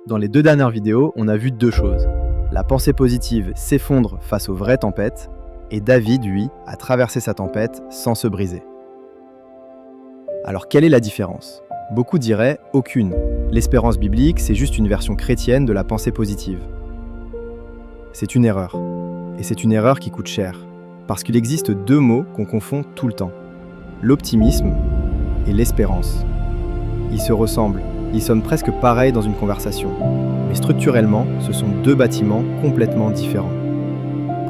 Dans les 2 dernières vidéos, on a vu 2 choses. La pensée positive s'effondre face aux vraies tempêtes, et David, lui, a traversé sa tempête sans se briser. Alors quelle est la différence? Beaucoup diraient aucune. L'espérance biblique, c'est juste une version chrétienne de la pensée positive. C'est une erreur. Et c'est une erreur qui coûte cher. Parce qu'il existe 2 mots qu'on confond tout le temps. L'optimisme et l'espérance. Ils se ressemblent, ils sonnent presque pareils dans une conversation. Mais structurellement, ce sont 2 bâtiments complètement différents.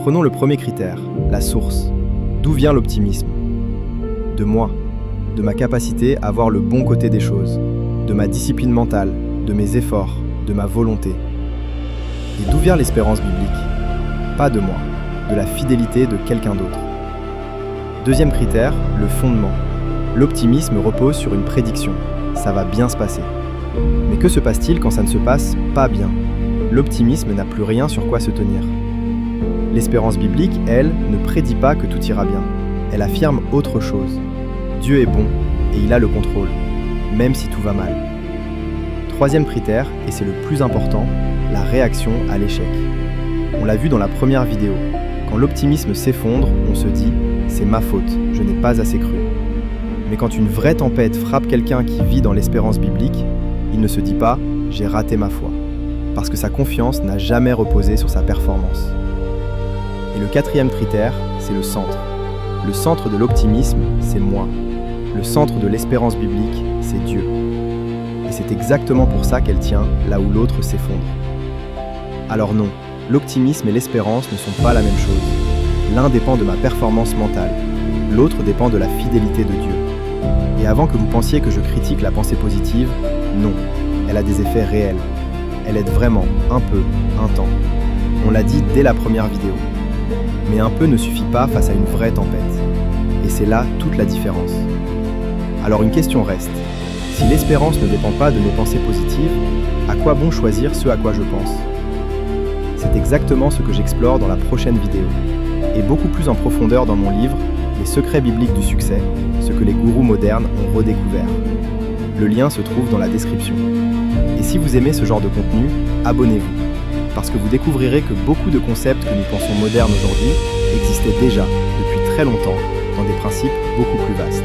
Prenons le premier critère, la source. D'où vient l'optimisme? De moi, de ma capacité à voir le bon côté des choses, de ma discipline mentale, de mes efforts, de ma volonté. Et d'où vient l'espérance biblique? Pas de moi, de la fidélité de quelqu'un d'autre. Deuxième critère, le fondement. L'optimisme repose sur une prédiction. Ça va bien se passer. Mais que se passe-t-il quand ça ne se passe pas bien? L'optimisme n'a plus rien sur quoi se tenir. L'espérance biblique, elle, ne prédit pas que tout ira bien. Elle affirme autre chose. Dieu est bon et il a le contrôle, même si tout va mal. Troisième critère, et c'est le plus important, la réaction à l'échec. On l'a vu dans la première vidéo. Quand l'optimisme s'effondre, on se dit « c'est ma faute, je n'ai pas assez cru ». Mais quand une vraie tempête frappe quelqu'un qui vit dans l'espérance biblique, il ne se dit pas « j'ai raté ma foi », parce que sa confiance n'a jamais reposé sur sa performance. Et le quatrième critère, c'est le centre. Le centre de l'optimisme, c'est moi. Le centre de l'espérance biblique, c'est Dieu. Et c'est exactement pour ça qu'elle tient là où l'autre s'effondre. Alors non, l'optimisme et l'espérance ne sont pas la même chose. L'un dépend de ma performance mentale, l'autre dépend de la fidélité de Dieu. Et avant que vous pensiez que je critique la pensée positive, non, elle a des effets réels. Elle aide vraiment, un peu, un temps. On l'a dit dès la première vidéo. Mais un peu ne suffit pas face à une vraie tempête. Et c'est là toute la différence. Alors une question reste. Si l'espérance ne dépend pas de mes pensées positives, à quoi bon choisir ce à quoi je pense? C'est exactement ce que j'explore dans la prochaine vidéo. Et beaucoup plus en profondeur dans mon livre, Les secrets bibliques du succès, ce que les gourous modernes ont redécouvert. Le lien se trouve dans la description. Et si vous aimez ce genre de contenu, abonnez-vous. Parce que vous découvrirez que beaucoup de concepts que nous pensons modernes aujourd'hui existaient déjà, depuis très longtemps, dans des principes beaucoup plus vastes.